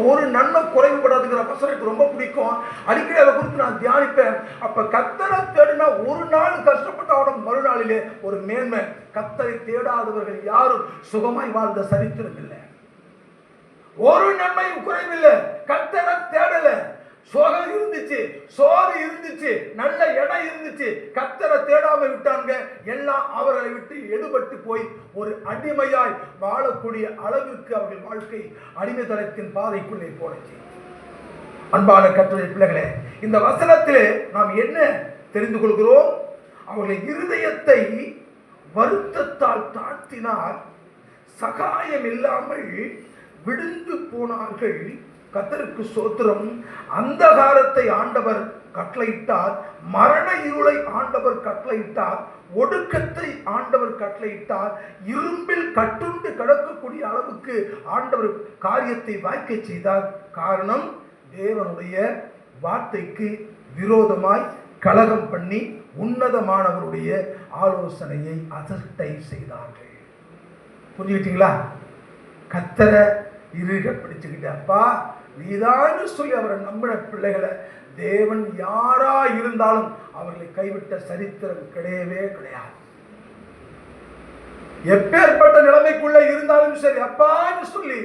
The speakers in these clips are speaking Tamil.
ஒரு நன்மை குறைவுபடாதுங்கிற வசனம் எனக்கு ரொம்ப பிடிக்கும். அடிக்கடி அதை குறித்து நான் தியானிப்பேன். அப்ப கர்த்தரை தேடினா ஒரு நாள் கஷ்டப்பட்ட மறுநாளிலே ஒரு மேன்மை. கர்த்தரை தேடாதவர்கள் யாரும் சுகமாய் வாழ்ந்த சரித்திரம் இல்லை. ஒரு நன்மையும் குறைவில்லை. கர்த்தரை தேடல, சோகம் இருந்துச்சு, சோறு இருந்துச்சு, நல்ல இடம் இருந்துச்சு, கர்த்தரை தேடாம விட்டாங்க. எல்லாம் அவர்களை விட்டு எடுபட்டு போய் ஒரு அடிமையாய் வாழக்கூடிய அளவிற்கு அவர்கள் வாழ்க்கை அடிமைத்தனத்தின் பாதைக்குள்ளே போனச்சு. அன்பான கர்த்தருடைய பிள்ளைகளே, இந்த வசனத்திலே நாம் என்ன தெரிந்து கொள்கிறோம்? அவர்கள் இருதயத்தை வருத்தத்தால் தாழ்த்தினார், சகாயம் இல்லாமல் விழுந்து போனார்கள். கர்த்தருக்கு ஸ்தோத்திரம். அந்தகாரத்தை ஆண்டவர் கட்டளையிட்டார், மரண இருளை ஆண்டவர் கட்டளையிட்டார், ஒடுக்கத்தை ஆண்டவர் கட்டளையிட்டார், இரும்பில் கட்டுண்டு கிடக்கக்கூடிய அளவுக்கு ஆண்டவர் காரியத்தை வாய்க்க செய்தார். காரணம், தேவனுடைய வார்த்தைக்கு விரோதமாய் கலகம் பண்ணி உன்னதமானவருடைய ஆலோசனையை அசட்டை செய்தார்கள். புரிஞ்சுக்கிட்டீங்களா? கர்த்தரை இருக பிடிச்சுக்கிட்டப்பா நீதான் சொல்லி அவரை நம்பின பிள்ளைகளை தேவன் யாரா இருந்தாலும் அவர்களை கைவிட்ட சரித்திரம் கிடையவே கிடையாது. எப்பேற்பட்ட நிலைமைக்குள்ள இருந்தாலும் சரி, அப்பான்னு சொல்லி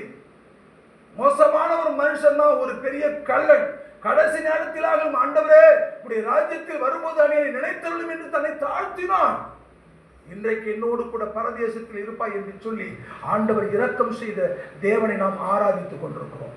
மோசமான ஒரு மனுஷன் தான், ஒரு பெரிய கள்ளன், கடைசி நேரத்திலாக ஆண்டவரே உடைய ராஜ்யத்தில் வரும்போது அணியை நினைத்தருளும் என்று தன்னை தாழ்த்தினான். இன்றைக்கு என்னோடு கூட பரதேசத்தில் இருப்பாய் என்று சொல்லி ஆண்டவர் இரக்கம் செய்த தேவனை நாம் ஆராதித்துக் கொண்டிருக்கிறோம்.